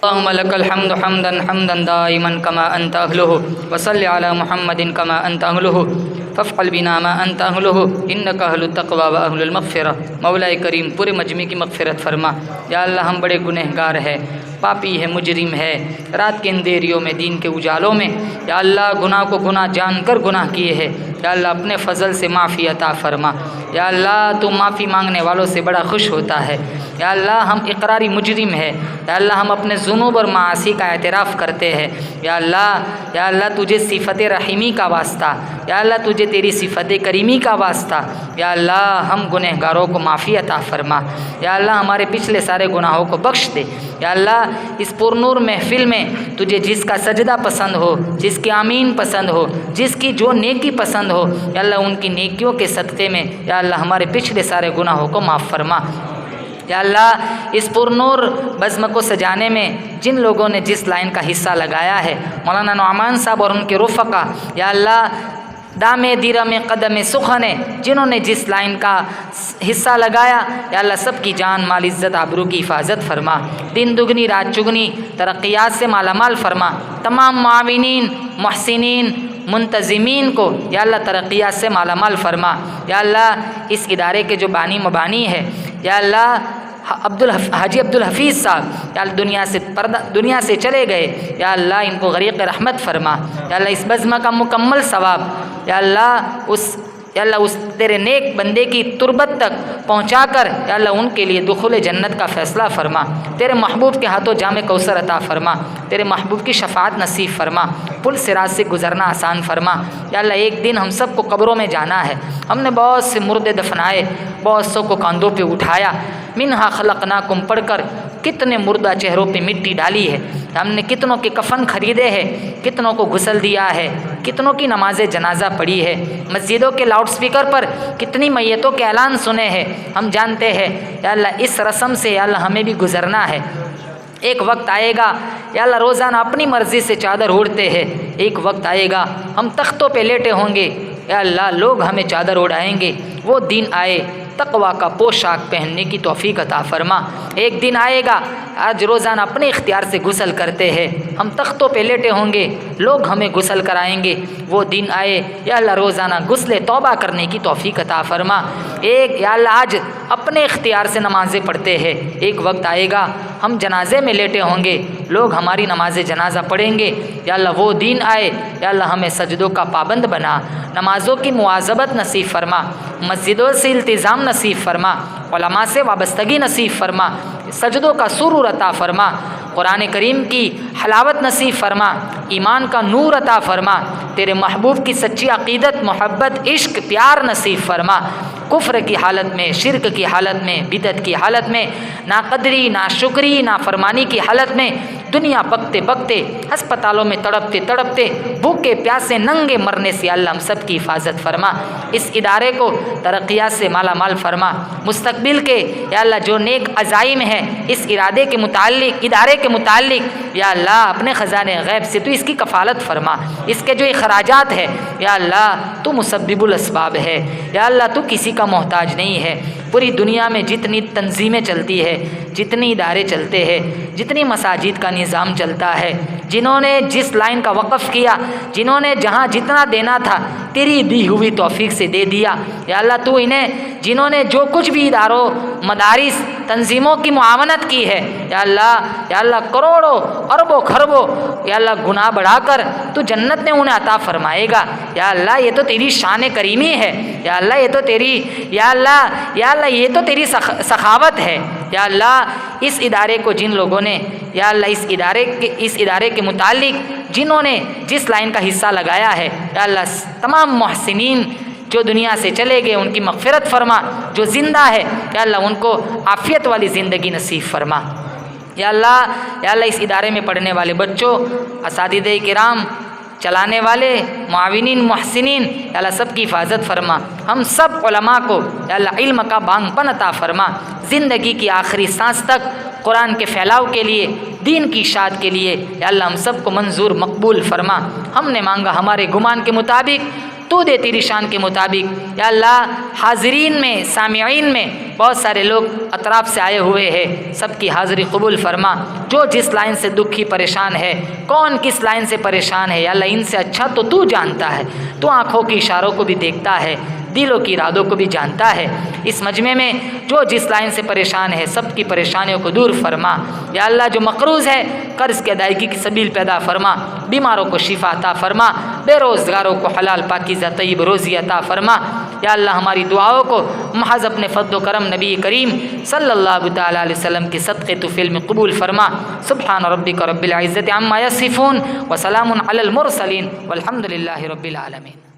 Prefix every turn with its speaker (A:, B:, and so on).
A: اللهم لك الحمد حمدا حمدا دائما كما أنت أهله وصل على محمد كما أنت أهله فافعل بنا ما أنت أهله إنك أهل التقوى وأهل المغفرة۔ مولا کریم پورے مجمع کی مغفرت فرما۔ یا اللہ ہم بڑے گنہگار ہیں، پاپی ہے، مجرم ہے، رات کے اندھیریوں میں، دین کے اجالوں میں یا اللہ گناہ کو گناہ جان کر گناہ کیے ہیں۔ یا اللہ اپنے فضل سے معافی عطا فرما۔ یا اللہ تو معافی مانگنے والوں سے بڑا خوش ہوتا ہے۔ یا اللہ ہم اقراری مجرم ہے۔ یا اللہ ہم اپنے ذنوب اور معاصی کا اعتراف کرتے ہیں۔ یا اللہ تجھے صفت رحیمی کا واسطہ، یا اللہ تجھے تیری صفت کریمی کا واسطہ، یا اللہ ہم گنہگاروں کو معافی عطا فرما۔ یا اللہ ہمارے پچھلے سارے گناہوں کو بخش دے۔ یا اللہ اس پرنور محفل میں تجھے جس کا سجدہ پسند ہو، جس کی آمین پسند ہو، جس کی جو نیکی پسند ہو، یا اللہ ان کی نیکیوں کے صدقے میں یا اللہ ہمارے پچھلے سارے گناہوں کو معاف فرما۔ یا اللہ اس پرنور بزم کو سجانے میں جن لوگوں نے جس لائن کا حصہ لگایا ہے، مولانا نعمان صاحب اور ان کے رفقا، یا اللہ دام دیرم قدم سخن، جنہوں نے جس لائن کا حصہ لگایا، یا اللہ سب کی جان مال عزت آبرو کی حفاظت فرما، دن دگنی رات چگنی ترقیات سے مالا مال فرما، تمام معاونین محسنین منتظمین کو یا اللہ ترقیات سے مالا مال فرما۔ یا اللہ اس ادارے کے جو بانی مبانی ہے، یا اللہ حاجی عبدالحفیظ صاحب، یا اللہ دنیا سے چلے گئے، یا اللہ ان کو غریق رحمت فرما۔ یا اللہ اس بزمہ کا مکمل ثواب یا اللہ اس تیرے نیک بندے کی تربت تک پہنچا کر یا اللہ ان کے لیے دخول جنت کا فیصلہ فرما۔ تیرے محبوب کے ہاتھوں جام کوثر عطا فرما، تیرے محبوب کی شفاعت نصیب فرما، پل صراط سے گزرنا آسان فرما۔ یا اللہ ایک دن ہم سب کو قبروں میں جانا ہے۔ ہم نے بہت سے مردے دفنائے، بہت سو کو کاندھوں پہ اٹھایا، منہا خلقناکم پڑھ کر کتنے مردہ چہروں پہ مٹی ڈالی ہے، ہم نے کتنوں کے کفن خریدے ہیں، کتنوں کو غسل دیا ہے، کتنوں کی نماز جنازہ پڑھی ہے، مسجدوں کے لاؤڈ سپیکر پر کتنی میتوں کے اعلان سنے ہیں۔ ہم جانتے ہیں یا اللہ اس رسم سے یا اللہ ہمیں بھی گزرنا ہے۔ ایک وقت آئے گا یا اللہ روزانہ اپنی مرضی سے چادر اوڑھتے ہیں، ایک وقت آئے گا ہم تختوں پہ لیٹے ہوں گے، یا اللہ لوگ ہمیں چادر اڑائیں گے۔ وہ دن آئے تقوی کا پوشاک پہننے کی توفیق عطا فرما۔ ایک دن آئے گا آج روزانہ اپنے اختیار سے غسل کرتے ہیں، ہم تختوں پہ لیٹے ہوں گے، لوگ ہمیں غسل کرائیں گے۔ وہ دن آئے یا اللہ روزانہ غسل توبہ کرنے کی توفیق عطا فرما۔ یا اللہ آج اپنے اختیار سے نمازیں پڑھتے ہیں، ایک وقت آئے گا ہم جنازے میں لیٹے ہوں گے، لوگ ہماری نماز جنازہ پڑھیں گے۔ یا اللہ وہ دن آئے یا اللہ ہمیں سجدوں کا پابند بنا، نمازوں کی مواظبت نصیب فرما، مسجدوں سے التزام نصیب فرما، علماء سے وابستگی نصیب فرما، سجدوں کا سرور عطا فرما، قرآن کریم کی حلاوت نصیب فرما، ایمان کا نور عطا فرما، تیرے محبوب کی سچی عقیدت محبت عشق پیار نصیب فرما۔ کفر کی حالت میں، شرک کی حالت میں، بدعت کی حالت میں، ناقدری ناشکری نافرمانی کی حالت میں، دنیا بکتے بکتے ہسپتالوں میں تڑپتے تڑپتے بھوکے پیاسے ننگے مرنے سے اللہ ہم سب کی حفاظت فرما۔ اس ادارے کو ترقیات سے مالا مال فرما، مستقبل کے یا اللہ جو نیک عزائم ہیں اس ادارے کے متعلق یا اللہ اپنے خزانے غیب سے تو اس کی کفالت فرما، اس کے جو اخراجات ہے یا اللہ تو مسبب الاسباب ہے، یا اللہ تو کسی کا محتاج نہیں ہے۔ پوری دنیا میں جتنی تنظیمیں چلتی ہے، جتنی ادارے چلتے ہیں، جتنی مساجد کا نظام چلتا ہے، جنہوں نے جس لائن کا وقف کیا، جنہوں نے جہاں جتنا دینا تھا تیری دی ہوئی توفیق سے دے دیا۔ یا اللہ تو انہیں جنہوں نے جو کچھ بھی اداروں مدارس تنظیموں کی معاونت کی ہے یا اللہ کروڑوں اربوں خربوں یا اللہ گناہ بڑھا کر تو جنت میں انہیں عطا فرمائے گا۔ یا اللہ یہ تو تیری شان کریمی ہے، یا اللہ یہ تو تیری یا اللہ یہ تو تیری سخاوت ہے۔ یا اللہ اس ادارے کو جن لوگوں نے یا اللہ اس ادارے کے متعلق جنہوں نے جس لائن کا حصہ لگایا ہے یا اللہ تمام محسنین جو دنیا سے چلے گئے ان کی مغفرت فرما، جو زندہ ہے یا اللہ ان کو عافیت والی زندگی نصیب فرما۔ یا اللہ اس ادارے میں پڑھنے والے بچوں، اساتذہ کرام، چلانے والے معاونین محسنین یا اللہ سب کی حفاظت فرما۔ ہم سب علماء کو یا اللہ علم کا بانگ پن عطا فرما، زندگی کی آخری سانس تک قرآن کے پھیلاؤ کے لیے، دین کی اشاعت کے لیے یا اللہ ہم سب کو منظور مقبول فرما۔ ہم نے مانگا ہمارے گمان کے مطابق، تو دے تیری شان کے مطابق۔ یا اللہ حاضرین میں سامعین میں بہت سارے لوگ اطراف سے آئے ہوئے ہیں، سب کی حاضری قبول فرما۔ جو جس لائن سے دکھی پریشان ہے، کون کس لائن سے پریشان ہے، یا اللہ ان سے اچھا تو جانتا ہے، تو آنکھوں کی اشاروں کو بھی دیکھتا ہے، دلوں کی ارادوں کو بھی جانتا ہے۔ اس مجمع میں جو جس لائن سے پریشان ہے سب کی پریشانیوں کو دور فرما۔ یا اللہ جو مقروض ہے قرض کی ادائیگی کی سبیل پیدا فرما، بیماروں کو شفا عطا فرما، بے روزگاروں کو حلال پاکیزہ طیب روزی عطا فرما۔ یا اللہ ہماری دعاؤں کو محض اپنے فضل و کرم نبی کریم صلی اللہ تعالیٰ علیہ وسلم کے صدقے طفیل میں قبول فرما۔ سبحان ربک رب العزت عما یصفون وسلام علی المرسلین والحمد للہ رب العالمین۔